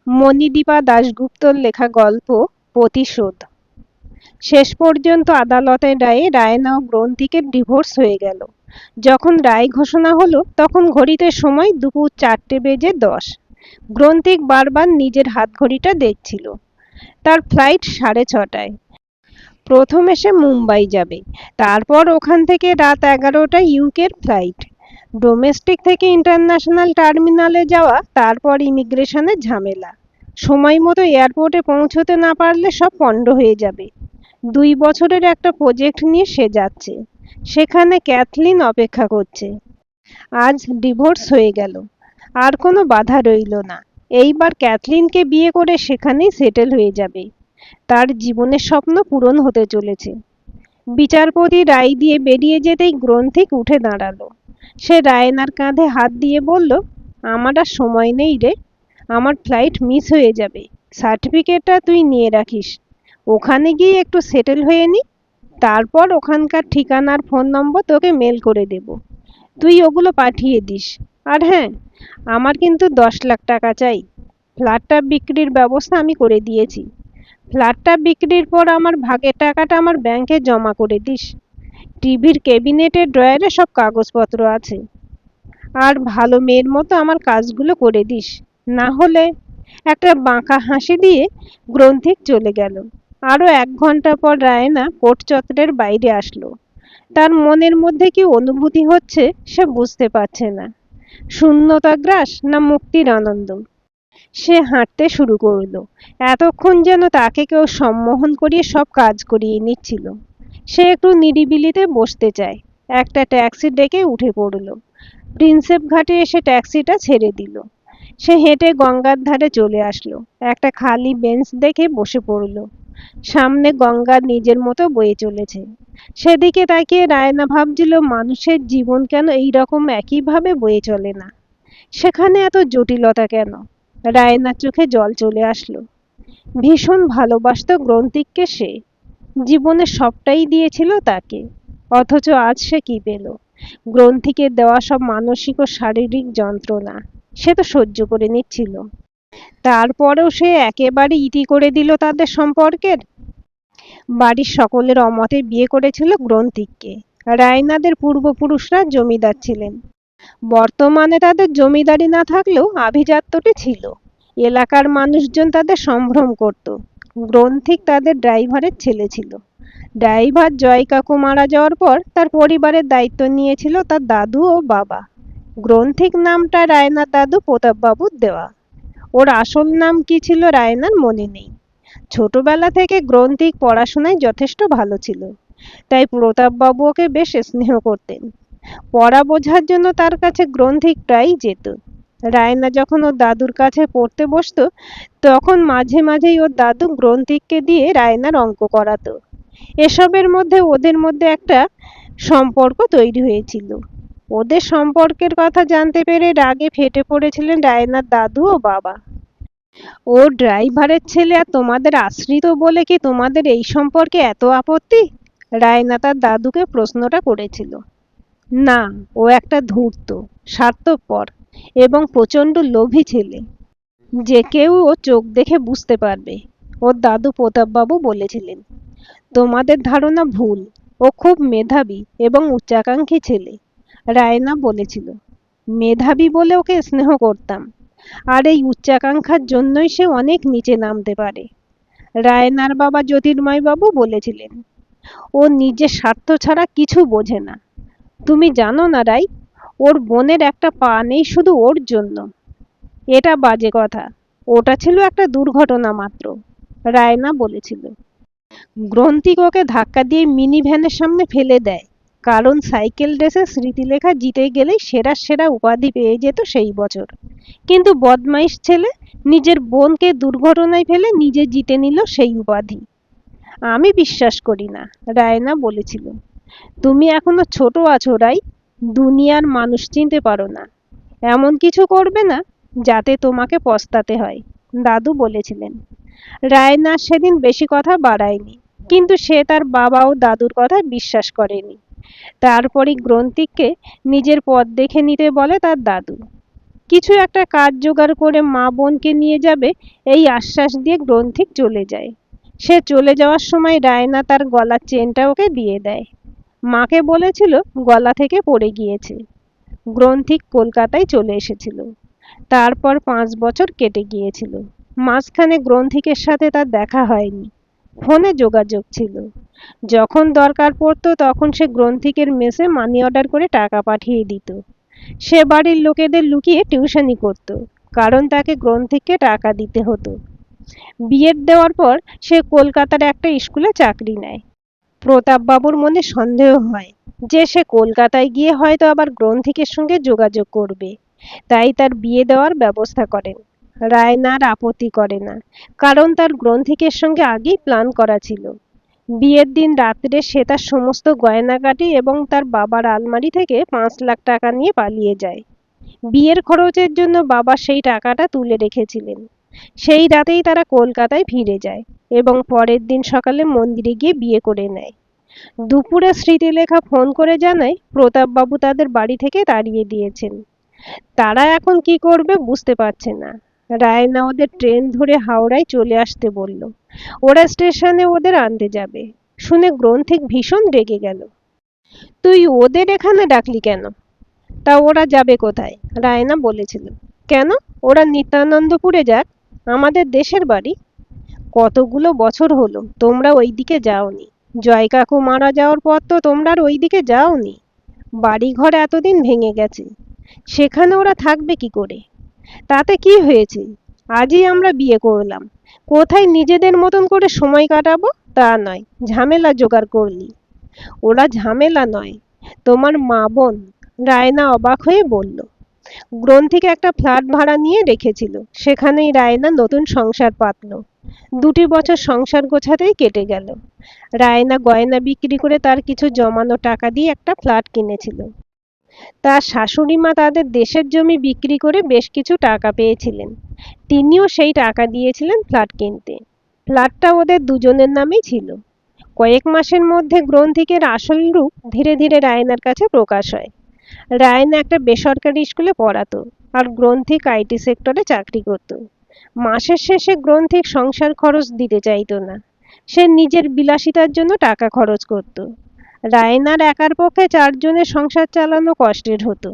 মণিদীপা দাশগুপ্তর লেখা গল্প প্রতিশোধ। শেষ পর্যন্ত আদালতের রায়ে রায়না ও গ্রন্থিকের ডিভোর্স হয়ে গেল। যখন রায় ঘোষণা হলো তখন ঘড়িতে সময় দুপুর 4:10। গ্রন্থিক বারবার নিজের হাতঘড়িটা দেখছিল। তার ফ্লাইট 6:30টায়। প্রথমে সে মুম্বাই যাবে, তারপর ওখান থেকে রাত 11টায় ইউকের ফ্লাইট। ডোমেস্টিক থেকে ইন্টারন্যাশনাল টার্মিনালে যাওয়া, তারপর ইমিগ্রেশনের ঝামেলা। সময় মতো এয়ারপোর্টে পৌঁছতে না পারলে সব পণ্ড হয়ে যাবে। 2 বছরের একটা প্রজেক্ট নিয়ে সে যাচ্ছে, সেখানে ক্যাথলিন অপেক্ষা করছে। আজ ডিভোর্স হয়ে গেল, আর কোনো বাধা রইল না। এইবার ক্যাথলিনকে বিয়ে করে সেখানেই সেটেল হয়ে যাবে। তার জীবনের স্বপ্ন পূরণ হতে চলেছে। বিচারপতি রায় দিয়ে বেরিয়ে যেতেই গ্রন্থিক উঠে দাঁড়ালো। সে রায়নার কাঁধে হাত দিয়ে বলল, আমার আর সময় নেই রে, আমার ফ্লাইট মিস হয়ে যাবে। সার্টিফিকেটটা তুই নিয়ে রাখিস, ওখানে গিয়ে একটু সেটেল হয়ে নি, তারপর ওখানকার ঠিকানার ফোন নম্বর তোকে মেল করে দেব, তুই ওগুলো পাঠিয়ে দিস। আর হ্যাঁ, আমার কিন্তু 10 লাখ টাকা চাই। ফ্ল্যাটটা বিক্রির ব্যবস্থা আমি করে দিয়েছি। ফ্ল্যাটটা বিক্রির পর আমার ভাগের টাকাটা আমার ব্যাংকে জমা করে দিস। টিভির ক্যাবিনেটের ড্রয়ারে সব কাগজপত্র আছে। আর ভালো মেয়ের মতো আমার কাজগুলো করে দিস, না হলে। একটা বাঁকা হাসি দিয়ে গ্রন্থিক চলে গেল। আরো 1 ঘন্টা পর রায়না কোর্ট চত্বরের বাইরে আসলো। তার মনের মধ্যে কি অনুভূতি হচ্ছে সে বুঝতে পারছে না। শূন্যতা গ্রাস না মুক্তির আনন্দ। সে হাঁটতে শুরু করলো। এতক্ষণ যেন তাকে কেউ সম্মোহন করিয়ে সব কাজ করিয়ে নিচ্ছিল। সে একটু নিরিবিলিতে বসতে চায়। একটা ট্যাক্সি ডেকে উঠে পড়লো। প্রিন্সেপ ঘাটে এসে ট্যাক্সিটা ছেড়ে দিল। সে হেঁটে গঙ্গার ধারে চলে আসলো। একটা খালি বেঞ্চ দেখে বসে পড়লো। সামনে গঙ্গা নিজের মতো বয়ে চলেছে। সেদিকে তাকিয়ে রায়না ভাবছিল, মানুষের জীবন কেন এইরকম একইভাবে বয়ে চলে না? সেখানে এত জটিলতা কেন? রায়নার চোখে জল চলে আসলো। ভীষণ ভালোবাসতো গ্রন্থিককে সে। জীবনে সবটাই দিয়েছিল তাকে। অথচ আজ সে কি পেল? গ্রন্থিকের দেওয়া সব মানসিক ও শারীরিক যন্ত্রণা সে তো সহ্য করে নিচ্ছিল। তারপরেও সে একেবারে ইতি করে দিল তাদের সম্পর্কের। বাড়ির সকলের অমতে বিয়ে করেছিল গ্রন্থিককে। রায়নাদের পূর্বপুরুষরা জমিদার ছিলেন। বর্তমানে তাদের জমিদারি না থাকলেও আভিজাত্যটি ছিল। এলাকার মানুষজন তাদের সম্ভ্রম করত। গ্রন্থিক তাদের ড্রাইভারের ছেলে ছিল। ড্রাইভার জয় কাকু মারা যাওয়ার পর তার পরিবারের দায়িত্ব নিয়েছিল তার দাদু ও বাবা। গ্রন্থিক নামটা রায়নার দাদু প্রতাপবাবুর দেওয়া। ওর আসল নাম কি ছিল রায়নার মনে নেই। ছোটবেলা থেকে গ্রন্থিক পড়াশোনায় যথেষ্ট ভালো ছিল, তাই প্রতাপবাবু ওকে বেশ স্নেহ করতেন। পড়া বোঝার জন্য তার কাছে গ্রন্থিক প্রায়ই যেত। রায়না যখন ওর দাদুর কাছে পড়তে বসতো, তখন মাঝে মাঝেই ওর দাদু গ্রন্থিককে দিয়ে রায়নার অঙ্ক করাতো। এসবের মধ্যে ওদের মধ্যে একটা সম্পর্ক তৈরি হয়েছিল। ওদের সম্পর্কের কথা জানতে পেরে রাগে ফেটে পড়েছিলেন রায়নার দাদু ও বাবা। ও ড্রাইভারের ছেলে আর তোমাদের আশ্রিত বলে কি তোমাদের এই সম্পর্কে এত আপত্তি? রায়না তার দাদুকে প্রশ্নটা করেছিল। না, ও একটা ধূর্ত, স্বার্থপর এবং প্রচণ্ড লোভী ছেলে। যে কেউ ও চোখ দেখে বুঝতে পারবে, ওর দাদু প্রতাপবাবু বলেছিলেন। তোমাদের ধারণা ভুল, ও খুব মেধাবী এবং উচ্চাকাঙ্ক্ষী ছেলে। রায়না বলেছিল, মেধাবী বলে ওকে স্নেহ করতাম, আর এই উচ্চাকাঙ্ক্ষার জন্যই সে অনেক নিচে নামতে পারে। রায়নার বাবা জ্যোতির্ময় বাবু বলেছিলেন, ও নিজের স্বার্থ ছাড়া কিছু বোঝে না। তুমি জানো না রাই, ওর বোনের একটা পা নেই শুধু ওর জন্য। এটা বাজে কথা, ওটা ছিল একটা দুর্ঘটনা মাত্র, রায়না বলেছিল। গ্রন্থিক ওকে ধাক্কা দিয়ে মিনি ভ্যানের সামনে ফেলে দেয়, কারণ সাইকেল রেসে স্মৃতিলেখা জিতে গেলেই সেরা সেরা উপাধি পেয়ে যেত সেই বছর। কিন্তু বদমাইশ ছেলে নিজের বোনকে দুর্ঘটনায় ফেলে নিজে জিতে নিল সেই উপাধি। আমি বিশ্বাস করি না, রায়না বলেছিল। তুমি এখনো ছোট আছো রাই, দুনিয়ার মানুষ চিনতে পারো না। এমন কিছু করবে না যাতে তোমাকে পস্তাতে হয়, দাদু বলেছিলেন। রায়না সেদিন বেশি কথা বাড়ায়নি, কিন্তু সে তার বাবা ও দাদুর কথা বিশ্বাস করেনি। তারপরই গ্রন্থিককে নিজের পথ দেখে নিতে বলে তার দাদু। কিছু একটা কাজ জোগাড় করে মা বোনকে নিয়ে যাবে এই আশ্বাস দিয়ে গ্রন্থিক চলে যায়। সে চলে যাওয়ার সময় রায়না তার গলার চেনটা ওকে দিয়ে দেয়। মাকে বলেছিল গলা থেকে পড়ে গিয়েছে। গ্রন্থিক কলকাতায় চলে এসেছিল। তারপর 5 বছর কেটে গিয়েছিল। মাঝখানে গ্রন্থিকের সাথে তার দেখা হয়নি। ফোনে যোগাযোগ ছিল। যখন দরকার পড়তো তখন সে গ্রন্থিকের মেসে মানি অর্ডার করে টাকা পাঠিয়ে দিত। সে বাড়ির লোকেদের লুকিয়ে টিউশনি করত, কারণ তাকে গ্রন্থিককে টাকা দিতে হতো। বিয়ের দেওয়ার পর সে কলকাতার একটা স্কুলে চাকরি নেয়। প্রতাপবাবুর মনে সন্দেহ হয় যে সে কলকাতায় গিয়ে হয়তো আবার গ্রন্থিকের সঙ্গে যোগাযোগ করবে, তাই তার বিয়ে দেওয়ার ব্যবস্থা করেন। রায়নার আপত্তি করে না, কারণ তার গ্রন্থিকের সঙ্গে আগেই প্ল্যান করা ছিল। বিয়ের দিন রাত্রে সে তার সমস্ত গয়নাগাটি এবং তার বাবার আলমারি থেকে 5 লাখ টাকা নিয়ে পালিয়ে যায়। বিয়ের খরচের জন্য বাবা সেই টাকাটা তুলে রেখেছিলেন। সেই রাতেই তারা কলকাতায় ফিরে যায় এবং পরের দিন সকালে মন্দিরে গিয়ে বিয়ে করে নেয়। দুপুরে স্মৃতিলেখা ফোন করে জানায় প্রতাপবাবু তাদের বাড়ি থেকে তাড়িয়ে দিয়েছেন। তারা এখন কি করবে বুঝতে পারছে না। রায়না ওদের ট্রেন ধরে হাওড়ায় চলে আসতে বলল। ওরা স্টেশনে ওদের আনতে যাবে। শুনে গ্রন্থিক ভীষণ রেগে গেল। তুই ওদের এখানে ডাকলি কেন? তা ওরা যাবে কোথায়? রায়না বলেছিল। কেন? ওরা নিত্যানন্দপুরে যাক, আমাদের দেশের বাড়ি। কতগুলো বছর হলো তোমরা ওই দিকে যাওনি। জয় কাকু মারা যাওয়ার পর তো তোমরা আর ওই দিকে যাওনি। বাড়িঘর এতদিন ভেঙে গেছে, সেখানে ওরা থাকবে কি করে? তাতে কি হয়েছে? আজই আমরা বিয়ে করলাম, কোথায় নিজেদের মতন করে সময় কাটাবো তা নয়, ঝামেলা জোগাড় করলি। ওরা ঝামেলা নয়, তোমার মা বোন। রায়না অবাক হয়ে বলল। গ্রন্থিকে একটা ফ্ল্যাট ভাড়া নিয়ে রেখেছিল, সেখানেই রায়না নতুন সংসার পাতল। 2টি বছর সংসার গোছাতেই কেটে গেল। রায়না গয়না বিক্রি করে তার কিছু জমানো টাকা দিয়ে একটা ফ্ল্যাট কিনেছিল। তার শাশুড়ি মা তাদের দেশের জমি বিক্রি করে বেশ কিছু টাকা পেয়েছিলেন। তিনিও সেই টাকা দিয়েছিলেন ফ্ল্যাট কিনতে। ফ্ল্যাটটা ওদের দুজনের নামেই ছিল। কয়েক মাসের মধ্যে গ্রন্থিকের আসল রূপ ধীরে ধীরে রায়নার কাছে প্রকাশ হয়। রায়না একটা বেসরকারি স্কুলে পড়াতো, আর গ্রন্থিক আইটি সেক্টরে চাকরি করত। মাসের শেষে গ্রন্থিক সংসার খরচ দিতে চাইতো না। সে নিজের বিলাসিতার জন্য টাকা খরচ করত। রায়নার একার পক্ষে 4 জনের সংসার চালানো কষ্টের হতো।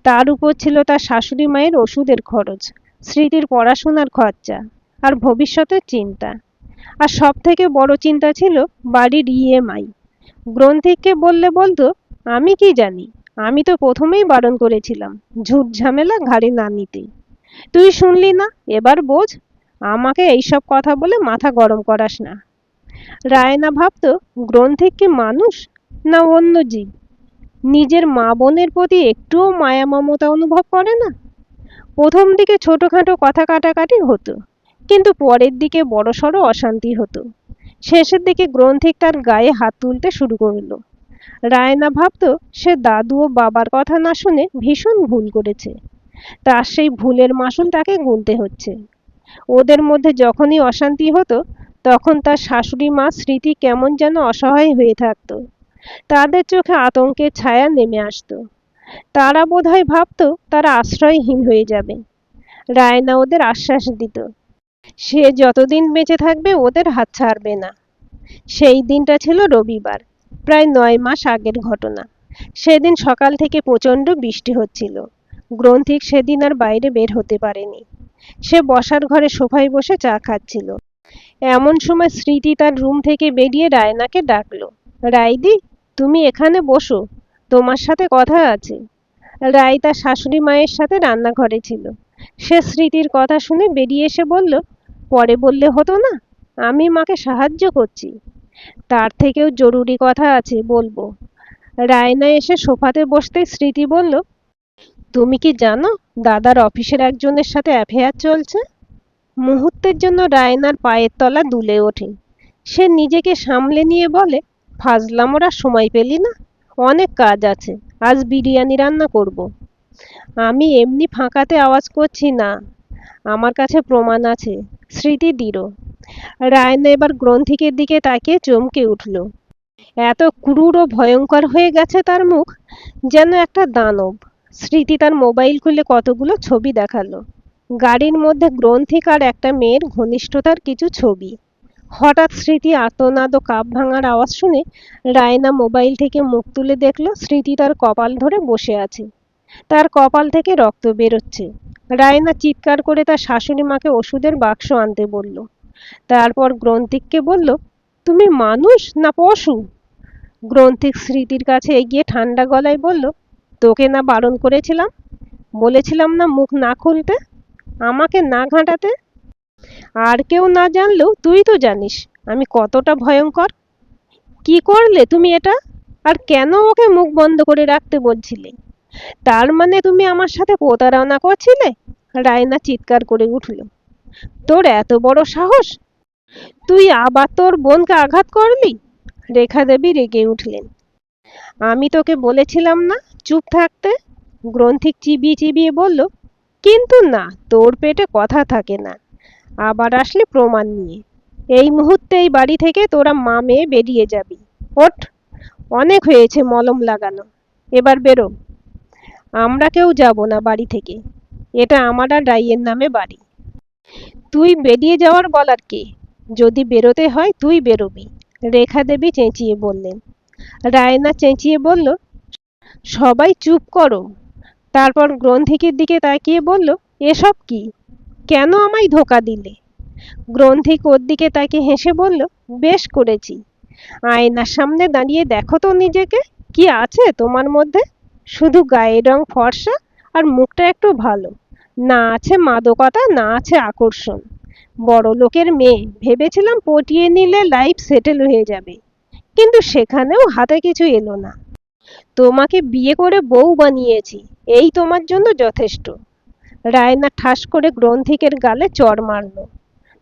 তার উপর ছিল তার শাশুড়ি মায়ের ওষুধের খরচ, স্মৃতির পড়াশোনার খরচা, আর ভবিষ্যতের চিন্তা। আর সব থেকে বড় চিন্তা ছিল বাড়ির ইএমআই। গ্রন্থিককে বললে বলতো, আমি কি জানি, আমি তো প্রথমেই বারণ করেছিলাম ঝুট ঝামেলা ঘাড়ে না নিতে। তুই শুনলি না, এবার বোঝ। আমাকে এইসব কথা বলে মাথা গরম করাস না। রায়না ভাবতো গ্রন্থিক কি মানুষ, না অন্য জীব? নিজের মা বোনের প্রতি একটুও মায়া মমতা অনুভব করে না। প্রথম দিকে ছোটখাটো কথা কাটাকাটি হতো, কিন্তু পরের দিকে বড়সড় অশান্তি হতো। শেষের দিকে গ্রন্থিক তার গায়ে হাত তুলতে শুরু করলো। রায়না ভাবতো সে দাদু ও বাবার কথা না শুনে ভীষণ ভুল করেছে। তার সেই ভুলের মাসুল তাকে গুনতে হচ্ছে। ওদের মধ্যে যখনই অশান্তি হতো তখন তার শাশুড়ি মা স্মৃতি কেমন যেন অসহায় হয়ে থাকতো। তাদের চোখে আতঙ্কের ছায়া নেমে আসতো। তারা বোধহয় ভাবতো তারা আশ্রয়হীন হয়ে যাবে। রায়না ওদের আশ্বাস দিত, সে যতদিন বেঁচে থাকবে ওদের হাত ছাড়বে না। সেই দিনটা ছিল রবিবার, প্রায় 9 মাস আগের ঘটনা। সেদিন সকাল থেকে প্রচণ্ড বৃষ্টি হচ্ছিল। গ্রন্থিক সেদিন আর বাইরে বের হতে পারেনি। সে বসার ঘরে সোফায় বসে চা খাচ্ছিল। এমন সময় স্মৃতি তার রুম থেকে বেরিয়ে রায়নাকে ডাকলো। রাইদি, তুমি এখানে বসো, তোমার সাথে কথা আছে। রাই তার শাশুড়ি মায়ের সাথে রান্নাঘরে ছিল। সে স্মৃতির কথা শুনে বেরিয়ে এসে বলল, পরে বললে হতো না, আমি মাকে সাহায্য করছি। তার থেকেও জরুরি কথা আছে, বলবো। রায়না এসে সোফাতে বসতেই স্মৃতি বলল, তুমি কি জানো দাদার অফিসের একজনের সাথে অ্যাফেয়ার চলছে? মুহূর্তের জন্য রায়নার পায়ের তলা দুলে ওঠে। সে নিজেকে সামলে নিয়ে বলে, ফাজলামোরা সময় পেলি না? অনেক কাজ আছে, আজ বিরিয়ানি রান্না করব। আমি এমনি ফাঁকাতে আওয়াজ করছি না, আমার কাছে প্রমাণ আছে। স্মৃতি দৃঢ়। রায়না এবার গ্রন্থিকের দিকে তাকিয়ে চমকে উঠল। এত ক্রূর ও ভয়ঙ্কর হয়ে গেছে তার মুখ, যেন একটা দানব। স্মৃতি তার মোবাইল খুলে কতগুলো ছবি দেখালো। গাড়ির মধ্যে গ্রন্থিক আর একটা মেয়ের ঘনিষ্ঠতার কিছু ছবি। হঠাৎ স্মৃতি আর্তনাদ ও কাপ ভাঙার আওয়াজ শুনে রায়না মোবাইল থেকে মুখ তুলে দেখলো স্মৃতি তার কপাল ধরে বসে আছে। তার কপাল থেকে রক্ত বেরোচ্ছে। রায়না চিৎকার করে তার শাশুড়ি মাকে ওষুধের বাক্স আনতে বলল। তারপর গ্রন্থিককে বলল, তুমি মানুষ না পশু? গ্রন্থিক স্মৃতির কাছে এগিয়ে ঠান্ডা গলায় বলল, তোকে না বারণ করেছিলাম? বলেছিলাম না মুখ না খুলতে, আমাকে না ঘাঁটাতে? আর কেউ না জানলেও তুই তো জানিস আমি কতটা ভয়ঙ্কর। কি করলে তুমি এটা? আর কেন ওকে মুখ বন্ধ করে রাখতে বলছিলে? তার মানে তুমি আমার সাথে প্রতারণা করছিলে? রায়না চিৎকার করে উঠল। তোর এত বড় সাহস! তুই আবার তোর বোনকে আঘাত করলি? রেখা দেবী রেগে উঠলেন। আমি তোকে বলেছিলাম না চুপ থাকতে? গ্রন্থিক চিবিয়ে চিবিয়ে বলল, কিন্তু না, তোর পেটে কথা থাকে না। আবার আসলে প্রমাণ নিয়ে। এই মুহূর্তে এই বাড়ি থেকে তোরা মা মেয়ে বেরিয়ে যাবি। ওঠ, অনেক হয়েছে মলম লাগানো, এবার বেরো। আমরা কেউ যাব না বাড়ি থেকে। এটা আমার আর রাইয়ের নামে বাড়ি। তুই বেরিয়ে যাওয়ার বলার কে? যদি বেরোতে হয় তুই বেরোবি, রেখা দেবী চেঁচিয়ে বললেন। রায়না চেঁচিয়ে বলল, সবাই চুপ করো। তারপর গ্রন্থিকের দিকে তাকিয়ে বলল, এসব কি? কেন আমায় ধোকা দিলে? গ্রন্থিক ওর দিকে তাকিয়ে হেসে বলল, বেশ করেছি। আয়নার সামনে দাঁড়িয়ে দেখো তো নিজেকে, কি আছে তোমার মধ্যে? শুধু গায়ের রং ফর্সা আর মুখটা একটু ভালো। না আছে মাদকতা, না আছে আকর্ষণ। বড় লোকের মেয়ে, ভেবেছিলাম পটিয়ে নিলে লাইফ সেটেল হয়ে যাবে, কিন্তু সেখানেও হাতে কিছু এলো না। তোমাকে বিয়ে করে বউ বানিয়েছি, এই তোমার জন্য যথেষ্ট। রায়না ঠাস করে গ্রন্থিকের গালে চড় মারল।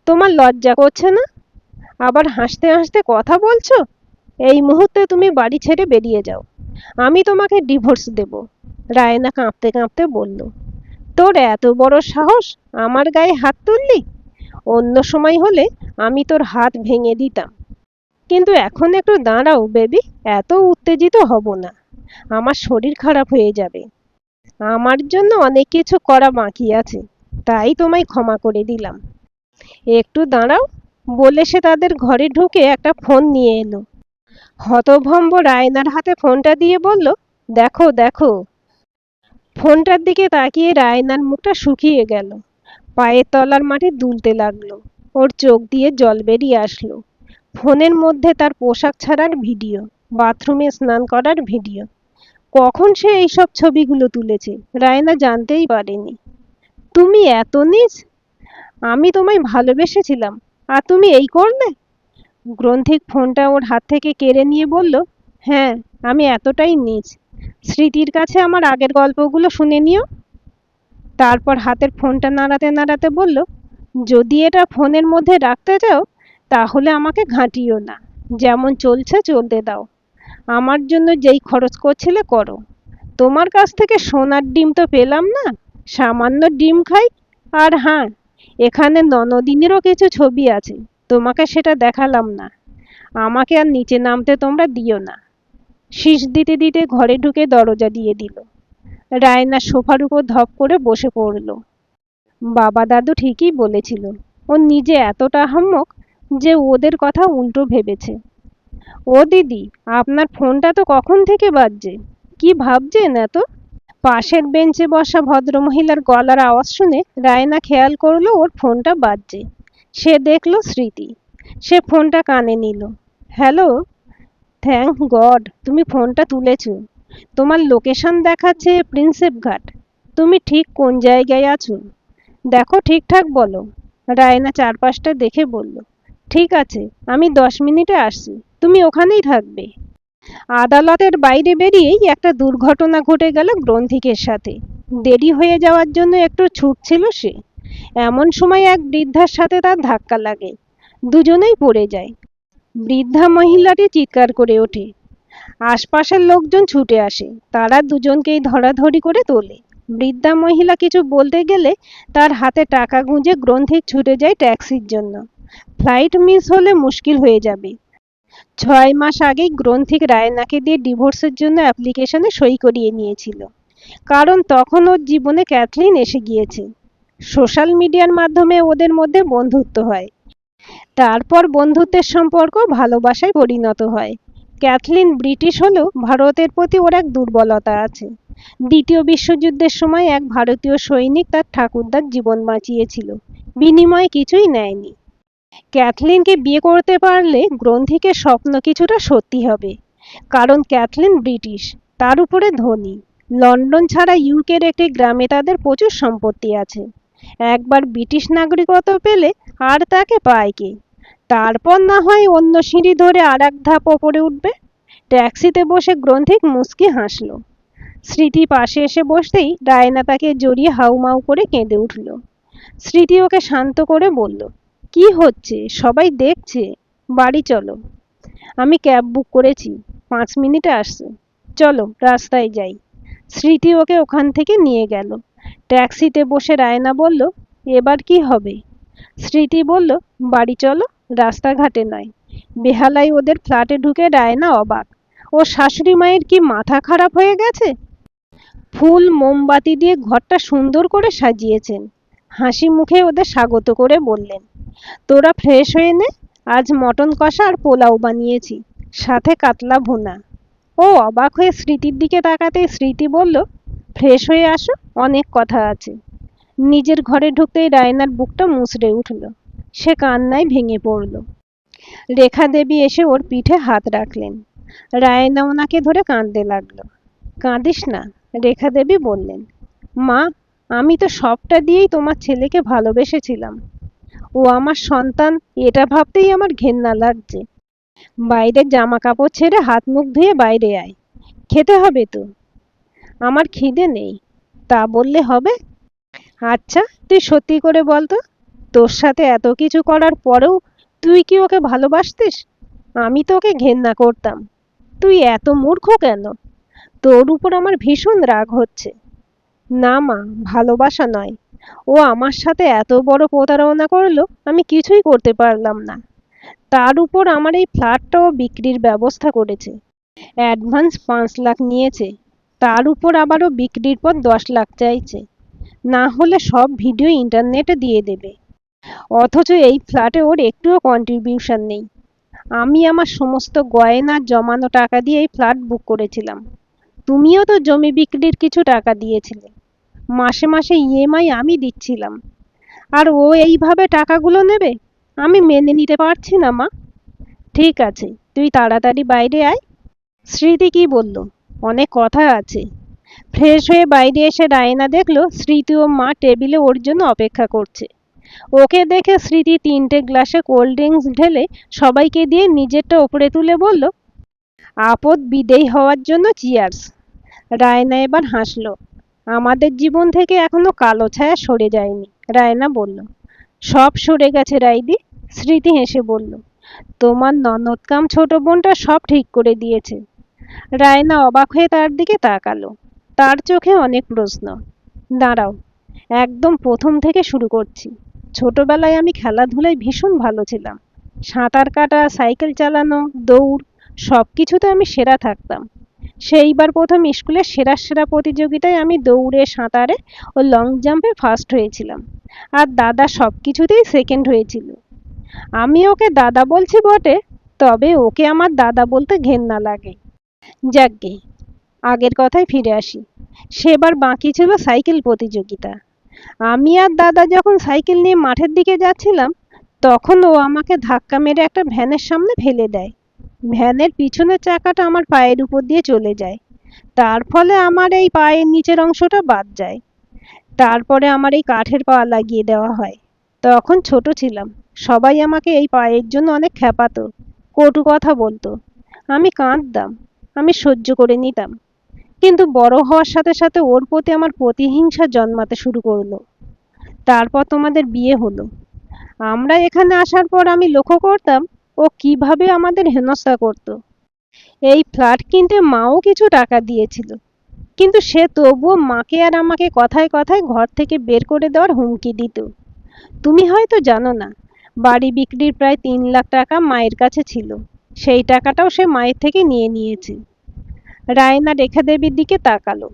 তোমার লজ্জা করছে না? আবার হাসতে হাসতে কথা বলছো? এই মুহূর্তে তুমি বাড়ি ছেড়ে বেরিয়ে যাও, আমি তোমাকে ডিভোর্স দেব। রায়না কাঁপতে কাঁপতে বলল, তোর এত বড় সাহস আমার গায়ে হাত তুললি? অন্য সময় হলে আমি তোর হাত ভেঙে দিতাম, কিন্তু এখন একটু দাঁড়াও বেবি, এত উত্তেজিত হব না। আমার শরীর খারাপ হয়ে যাবে। আমার জন্য অনেক কিছু করা বাকি আছে, তাই তোমায় ক্ষমা করে দিলাম। একটু দাঁড়াও, বলে সে তাদের ঘরে ঢুকে একটা ফোন নিয়ে এলো। হতভম্ব রায়নার হাতে ফোনটা দিয়ে বলল, দেখো দেখো। ফোনটার দিকে তাকিয়ে রায়নার মুখটা শুকিয়ে গেল। পায়ের তলার মাটি দুলতে লাগলো। ওর চোখ দিয়ে জল বেরিয়ে আসলো। ফোনের মধ্যে তার পোশাক ছাড়ার ভিডিও, বাথরুমে স্নান করার ভিডিও। কখন সে এইসব ছবিগুলো তুলেছে রায়না জানতেই পারেনি। তুমি এত নীচ! আমি তোমায় ভালোবেসেছিলাম, আর তুমি এই করলে? গ্রন্থিক ফোনটা ওর হাত থেকে কেড়ে নিয়ে বলল, হ্যাঁ, আমি এতটাই নীচ। স্মৃতির কাছে আমার আগের গল্পগুলো শুনে নিও। তারপর হাতের ফোনটা নাড়াতে নাড়াতে বলল, যদি এটা ফোনের মধ্যে রাখতে চাও তাহলে আমাকে ঘাঁটিও না, যেমন চলছে চলতে দাও। আমার জন্য যেই খরচ করছিলে করো। তোমার কাছ থেকে সোনার ডিম তো পেলাম না, সামান্য ডিম খাই। আর হ্যাঁ, এখানে ননদিনেরও কিছু ছবি আছে, তোমাকে সেটা দেখালাম না। আমাকে আর নিচে নামতে তোমরা দিও না। শীষ দিতে দিতে ঘরে ঢুকে দরজা দিয়ে দিল। রায়না সোফার উপর ধপ করে বসে পড়ল। বাবা দাদু ঠিকই বলেছিল, ও নিজে এতটা আহাম্মক যে ওদের কথা উল্টো ভেবেছে। ও দিদি, আপনার ফোনটা তো কখন থেকে বাজছে, কি ভাবছেন এত? পাশের বেঞ্চে বসা ভদ্রমহিলার গলার আওয়াজ শুনে রায়না খেয়াল করলো ওর ফোনটা বাজছে। সে দেখলো স্মৃতি। সে ফোনটা কানে নিল। হ্যালো। থ্যাংক গড তুমি ফোনটা তুলেছো। তোমার লোকেশন দেখাচ্ছে প্রিন্সেপ ঘাট। তুমি ঠিক কোন জায়গায় আছো দেখো, ঠিকঠাক বলো। রায়না চারপাশটা দেখে বলল, ঠিক আছে, আমি 10 মিনিটে আসছি, তুমি ওখানেই থাকবে। আদালতের বাইরে বেরিয়েই একটা দুর্ঘটনা ঘটে গেল গ্রন্থিকের সাথে। দেরি হয়ে যাওয়ার জন্য একটু ছুটছিল সে। এমন সময় এক বৃদ্ধার সাথে তার ধাক্কা লাগে। দুজনেই পড়ে যায়। বৃদ্ধা মহিলাটি চিৎকার করে ওঠে। আশপাশের লোকজন ছুটে আসে, তারা দুজনকেই ধরাধরি করে তোলে। বৃদ্ধা মহিলা কিছু বলতে গেলে তার হাতে টাকা গুঁজে গ্রন্থিক ছুটে যায় ট্যাক্সির জন্য। ফ্লাইট মিস হলে মুশকিল হয়ে যাবে। 6 মাস আগেই গ্রন্থিক রায়নাকে দিয়ে ডিভোর্সের জন্য অ্যাপ্লিকেশনে সই করিয়ে নিয়েছিল। কারণ তখন ওর জীবনে ক্যাথলিন এসে গিয়েছে। সোশ্যাল মিডিয়ার মাধ্যমে ওদের মধ্যে বন্ধুত্ব হয়। তারপর বন্ধুত্বের সম্পর্ক ভালোবাসায় পরিণত হয়। ক্যাথলিন ব্রিটিশ হলেও ভারতের প্রতি ওর এক দুর্বলতা আছে। দ্বিতীয় বিশ্বযুদ্ধের সময় এক ভারতীয় সৈনিক তার ঠাকুরদার জীবন বাঁচিয়েছিল, বিনিময়ে কিছুই নেয়নি। ক্যাথলিনকে বিয়ে করতে পারলে গ্রন্থিকের স্বপ্ন কিছুটা সত্যি হবে। কারণ ক্যাথলিন ব্রিটিশ, তার উপরে ধনী। লন্ডন ছাড়া ইউকের একটি গ্রামে তাদের প্রচুর সম্পত্তি আছে। একবার ব্রিটিশ নাগরিকত্ব পেলে আর তাকে পায় কে? তারপর না হয় অন্য সিঁড়ি ধরে আর এক ধাপ ওপরে উঠবে। ট্যাক্সিতে বসে গ্রন্থিক মুচকি হাসল। স্মৃতি পাশে এসে বসতেই ডায়না তাকে জড়িয়ে হাউমাউ করে কেঁদে উঠল। স্মৃতি ওকে শান্ত করে বলল, কি হচ্ছে? সবাই দেখছে। বাড়ি চলো। আমি ক্যাব বুক করেছি, 5 মিনিটে আসছে। চলো রাস্তায় যাই। স্মৃতি ওকে ওখান থেকে নিয়ে গেল। ট্যাক্সিতে বসে রায়না বলল, এবার কি হবে? স্মৃতি বলল, বাড়ি চলো, রাস্তাঘাটে নয়। বেহালায় ওদের ফ্ল্যাটে ঢুকে রায়না অবাক। ও শাশুড়ি মায়ের কি মাথা খারাপ হয়ে গেছে? ফুল মোমবাতি দিয়ে ঘরটা সুন্দর করে সাজিয়েছেন। হাসি মুখে ওদের স্বাগত করে বললেন, তোরা ফ্রেশ হয়ে নে, আজ মটন কষা আর পোলাও বানিয়েছি, সাথে কাতলা ভুনা। ও অবাক হয়ে স্মৃতির দিকে তাকাতেই স্মৃতি বলল, ফ্রেশ হয়ে আসো, অনেক কথা আছে। নিজের ঘরে ঢুকতেই রায়নার বুকটা মুচড়ে উঠল। সে কান্নায় ভেঙে পড়ল। রেখা দেবী এসে ওর পিঠে হাত রাখলেন। রায়না ওনাকে ধরে কাঁদতে লাগলো। কাঁদিস না, রেখা দেবী বললেন। মা, আমি তো সবটা দিয়েই তোমার ছেলেকে ভালোবেসেছিলাম। ও আমার সন্তান, এটা ভাবতেই আমার ঘেন্না লাগছে। বাইরের জামা কাপড় ছেড়ে হাত মুখ ধুয়ে বাইরে আয়, খেতে হবে তো। আমার খিদে নেই। তা বললে হবে? আচ্ছা, তুই সত্যি করে বল তো, তোর সাথে এত কিছু করার পরেও তুই কি ওকে ভালোবাসতিস? আমি তো ওকে ঘেন্না করতাম। তুই এত মূর্খ কেন? তোর উপর আমার ভীষণ রাগ হচ্ছে। না মা, ভালোবাসা নয়। ও আমার সাথে এত বড় প্রতারণা করলো, আমি কিছুই করতে পারলাম না। তার উপর আমার এই ফ্ল্যাটটাও বিক্রির ব্যবস্থা করেছে। অ্যাডভান্স 5 লাখ নিয়েছে। তার উপর আবারও বিক্রির পর 10 লাখ চাইছে। না হলে সব ভিডিও ইন্টারনেটে দিয়ে দেবে। অথচ এই ফ্ল্যাটে ওর একটুও কন্ট্রিবিউশন নেই। আমি আমার সমস্ত গয়না জমানো টাকা দিয়ে এই ফ্ল্যাট বুক করেছিলাম। তুমিও তো জমি বিক্রির কিছু টাকা দিয়েছিলে। মাসে মাসে ইএমআই আমি দিচ্ছিলাম। আর ও এইভাবে টাকাগুলো নেবে? আমি মেনে নিতে পারছি না মা। ঠিক আছে, তুই তাড়াতাড়ি বাইরে আয়। স্মৃতি কি বলল? অনেক কথা আছে। ফ্রেশ হয়ে বাইরে এসে রায়না দেখলো স্মৃতি ও মা টেবিলে ওর জন্য অপেক্ষা করছে। ওকে দেখে স্মৃতি 3টে গ্লাসে কোল্ড ড্রিঙ্কস ঢেলে সবাইকে দিয়ে নিজেরটা ওপরে তুলে বলল, আপদ বিদেয় হওয়ার জন্য চিয়ার্স। রায়না এবার হাসলো। আমাদের জীবন থেকে এখনো কালো ছায়া সরে যায়নি। রায়না বলল, সব সরে গেছে রাইদি। স্মৃতি হেসে বলল, তোমার ননদ কাম ছোট বোনটা সব ঠিক করে দিয়েছে। রায়না অবাক হয়ে তার দিকে তাকালো। তার চোখে অনেক প্রশ্ন। দাঁড়াও, একদম প্রথম থেকে শুরু করছি। ছোটবেলায় আমি খেলাধুলায় ভীষণ ভালো ছিলাম। সাঁতার কাটা, সাইকেল চালানো, দৌড়, সব কিছুতে আমি সেরা থাকতাম। সেইবার প্রথম স্কুলের সেরা সেরা প্রতিযোগিতায় আমি দৌড়ে, সাঁতারে ও লং জাম্পে ফার্স্ট হয়েছিলাম। আর দাদা সব কিছুতেই সেকেন্ড হয়েছিল। আমি ওকে দাদা বলছি বটে, তবে ওকে আমার দাদা বলতে ঘেন্না লাগে। যাকগে, আগের কথায় ফিরে আসি। সেবার বাকি ছিল সাইকেল প্রতিযোগিতা। আমি আর দাদা যখন সাইকেল নিয়ে মাঠের দিকে যাচ্ছিলাম, তখন ও আমাকে ধাক্কা মেরে একটা ভ্যানের সামনে ফেলে দেয়। ভ্যানের পিছনের চাকাটা আমার পায়ের উপর দিয়ে চলে যায়। তার ফলে আমার এই পায়ের নিচের অংশটা বাদ যায়। তারপরে আমার এই কাঠের পা লাগিয়ে দেওয়া হয়। তখন ছোট ছিলাম। সবাই আমাকে এই পায়ের জন্য অনেক খেপাতো, কটু কথা বলতো। আমি কাঁদতাম, আমি সহ্য করে নিতাম। কিন্তু বড় হওয়ার সাথে সাথে ওর প্রতি আমার প্রতিহিংসা জন্মাতে শুরু করলো। তারপর তোমাদের বিয়ে হলো। আমরা এখানে আসার পর আমি লক্ষ্য করতাম ও কিভাবে আমাদের হেনস্থা করতো। এই ফ্ল্যাট কিনতে মাও কিছু টাকা দিয়েছিল, কিন্তু সে তবুও মাকে আর আমাকে কথায় কথায় ঘর থেকে বের করে দেওয়ার হুমকি দিত। তুমি হয়তো জানো না, বাড়ি বিক্রির প্রায় 3 লাখ টাকা মায়ের কাছে ছিল। সেই টাকাটাও সে মায়ের থেকে নিয়ে নিয়েছে। রায়না রেখা দেবীর দিকে তাকালো।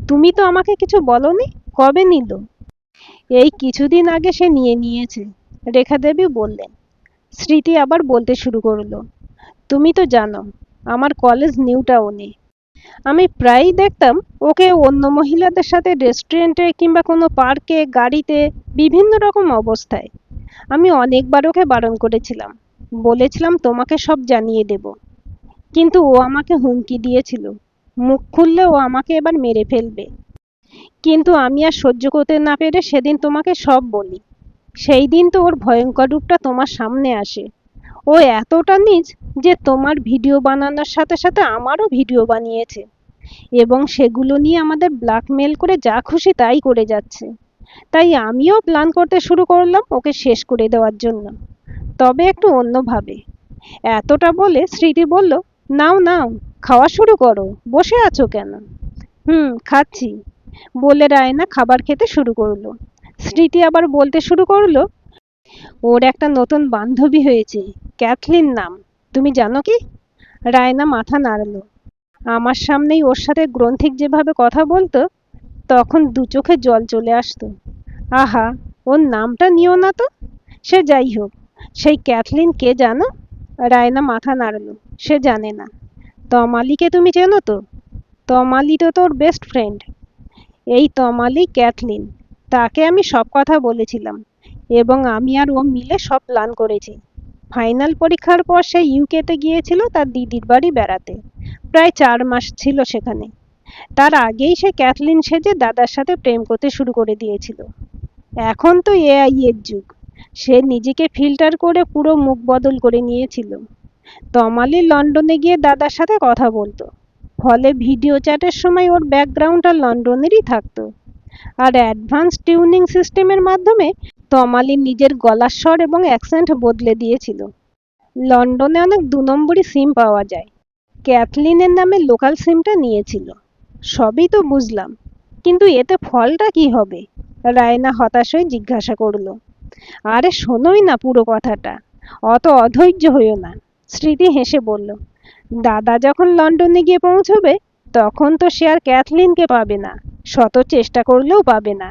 তুমি তো আমাকে কিছু বলনি। কবে নিল? এই কিছুদিন আগে সে নিয়েছে, রেখা দেবী বললেন। স্মৃতি আবার বলতে শুরু করলো, তুমি তো জানো আমার কলেজ নিউ টাউনে। আমি প্রায়ই দেখতাম ওকে অন্য মহিলাদের সাথে রেস্টুরেন্টে কিংবা কোনো পার্কে, গাড়িতে, বিভিন্ন রকম অবস্থায়। আমি অনেকবার ওকে বারণ করেছিলাম, বলেছিলাম তোমাকে সব জানিয়ে দেব, কিন্তু ও আমাকে হুমকি দিয়েছিল, মুখ খুললে ও আমাকে এবার মেরে ফেলবে। কিন্তু আমি আর সহ্য করতে না পেরে সেদিন তোমাকে সব বলি। সেই দিন তো ওর ভয়ঙ্কর রূপটা তোমার সামনে আসে। ও এতটা নীচ যে তোমার ভিডিও বানানোর সাথে সাথে আমারও ভিডিও বানিয়েছে এবং সেগুলো নিয়ে আমাদের ব্ল্যাকমেল করে যা খুশি তাই করে যাচ্ছে। তাই আমিও প্ল্যান করতে শুরু করলাম ওকে শেষ করে দেওয়ার জন্য, তবে একটু অন্যভাবে। এতটা বলে স্মৃতি বলল, নাও নাও, খাওয়া শুরু করো, বসে আছো কেন? খাচ্ছি, বলে রায়না খাবার খেতে শুরু করলো। স্মৃতি আবার বলতে শুরু করলো, ওর একটা নতুন বান্ধবী হয়েছে, ক্যাথলিন নাম, তুমি জানো কি? রায়না মাথা নাড়ল। আমার সামনেই ওর সাথে গ্রন্থিক যেভাবে কথা বলতো, তখন দু চোখে জল চলে আসতো। আহা, ওর নামটা নিও না তো। সে যাই হোক, সেই ক্যাথলিন কে জানো? রায়না মাথা নাড়ল, সে জানে না। তমালিকে তুমি চেনো তো? তমালি তো তোর বেস্ট ফ্রেন্ড। এই তমালি ক্যাথলিন, তাকে আমি সব কথা বলেছিলাম এবং আমি আর ও মিলে সব প্ল্যান করেছি। ফাইনাল পরীক্ষার পর সে ইউকেতে গিয়েছিল তার দিদির বাড়ি বেড়াতে। প্রায় 4 মাস ছিল সেখানে। তার আগেই সে ক্যাথলিন সেজে দাদার সাথে প্রেম করতে শুরু করে দিয়েছিল। এখন তো এআই এর যুগ, সে নিজেকে ফিল্টার করে পুরো মুখ বদল করে নিয়েছিল। তমালি লন্ডনে গিয়ে দাদার সাথে কথা বলতো, ফলে ভিডিও চ্যাটের সময় ওর ব্যাকগ্রাউন্ডটা লন্ডনেরই থাকতো। আর অ্যাডভান্স টিউনিং সিস্টেমের মাধ্যমে তমালি নিজের গলার স্বর এবং অ্যাকসেন্ট বদলে দিয়েছিল। লন্ডনে অনেক 2 নম্বরই সিম পাওয়া যায়। ক্যাথলিনের নামে লোকাল সিমটা নিয়েছিল। সবই তো বুঝলাম, কিন্তু এতে ফলটা কি হবে? রায়না হতাশ হয়ে জিজ্ঞাসা করলো। আরে শোনোই না পুরো কথাটা, অত অধৈর্য হইও না। স্মৃতি হেসে বলল, দাদা যখন লন্ডনে গিয়ে পৌঁছবে তখন তো সে আর ক্যাথলিনকে পাবে না, শত চেষ্টা করলেও পাবে না,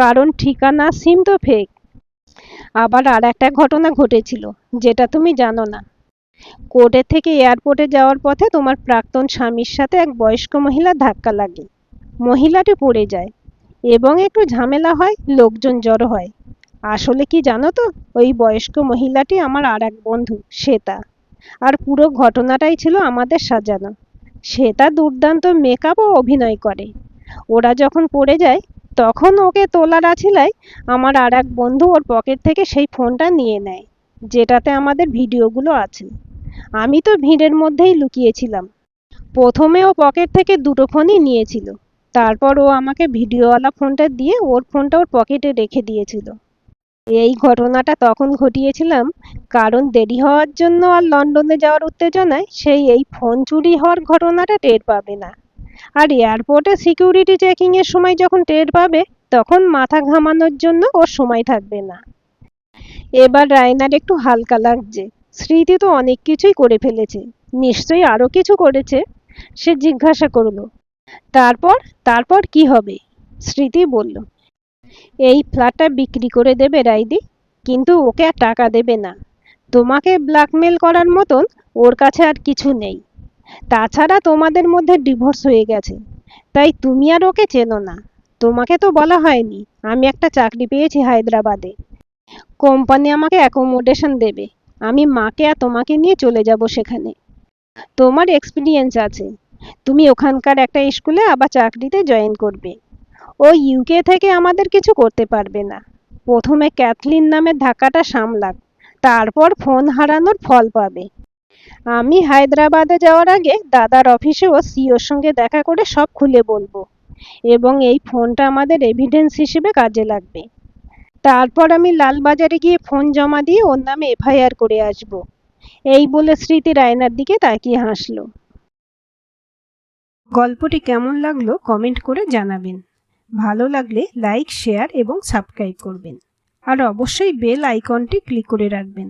কারণ ঠিকানা সিম তো ফেক। আবার আর একটা ঘটনা ঘটেছিল যেটা তুমি জানো না। কোর্টে থেকে এয়ারপোর্টে যাওয়ার পথে তোমার প্রাক্তন স্বামীর সাথে এক বয়স্ক মহিলার ধাক্কা লাগে। মহিলাটি পড়ে যায় এবং একটু ঝামেলা হয়, লোকজন জড়ো হয়। আসলে কি জানো তো, ওই বয়স্ক মহিলাটি আমার আর এক বন্ধু, শ্বেতা। আর পুরো ঘটনাটাই ছিল আমাদের সাজানো। শ্বেতা দুর্দান্ত মেকআপ ও অভিনয় করে। ওরা যখন পড়ে যায় তখন ওকে তোলার আছিলায় আমার আর এক বন্ধু ওর পকেট থেকে সেই ফোনটা নিয়ে নেয়, যেটাতে আমাদের ভিডিওগুলো আছে। আমি তো ভিড়ের মধ্যেই লুকিয়েছিলাম। প্রথমে ও পকেট থেকে দুটো ফোনই নিয়েছিল, তারপর ও আমাকে ভিডিওওয়ালা ফোনটা দিয়ে ওর ফোনটা ওর পকেটে রেখে দিয়েছিল। এই ঘটনাটা তখন ঘটিয়েছিলাম কারণ দেরি হওয়ার জন্য আর লন্ডনে যাওয়ার উত্তেজনায় সেই এই ফোন চুরি হওয়ার ঘটনাটা টের পাবে না। আর এয়ারপোর্টে সিকিউরিটি চেকিং এর সময় যখন টের পাবে তখন মাথা ঘামানোর জন্য ওর সময় থাকবে না। এবার রায়নার একটু হালকা লাগছে। স্মৃতি তো অনেক কিছুই করে ফেলেছে, নিশ্চয়ই আরো কিছু করেছে। সে জিজ্ঞাসা করলো, তারপর? তারপর কি হবে? স্মৃতি বলল, এই ফ্ল্যাটটা বিক্রি করে দেবে রাইদি, কিন্তু ওকে আর টাকা দেবে না। তোমাকে ব্ল্যাকমেল করার মতন ওর কাছে আর কিছু নেই। তাছাড়া তোমাদের মধ্যে ডিভোর্স হয়ে গেছে, তাই তুমি আর ওকে চেনো না। তোমাকে তো বলা হয়নি আমি একটা চাকরি পেয়েছি হায়দ্রাবাদে। কোম্পানি আমাকে অ্যাকোমোডেশন দেবে, আমি মাকে আর তোমাকে নিয়ে চলে যাব সেখানে। তোমার এক্সপিরিয়েন্স আছে, তুমি ওখানকার একটা স্কুলে আবার চাকরিতে জয়েন করবে। ও ইউকে থেকে আমাদের কিছু করতে পারবে না। প্রথমে ক্যাথলিন নামের ধাক্কাটা সামলাক, তারপর ফোন হারানোর ফল পাবে। আমি হায়দ্রাবাদে যাওয়ার আগে দাদার অফিসে ও সিওর সঙ্গে দেখা করে সব খুলে বলবো এবং এই ফোনটা আমাদের এভিডেন্স হিসেবে কাজে লাগবে। তারপর আমি লালবাজারে গিয়ে ফোন জমা দিয়ে ওর নামে এফআইআর করে আসব। এই বলে স্মৃতি রায়নার দিকে তাকিয়ে হাসল। গল্পটি কেমন লাগলো কমেন্ট করে জানাবেন। ভালো লাগলে লাইক, শেয়ার এবং সাবস্ক্রাইব করবেন। আর অবশ্যই বেল আইকনটি ক্লিক করে রাখবেন।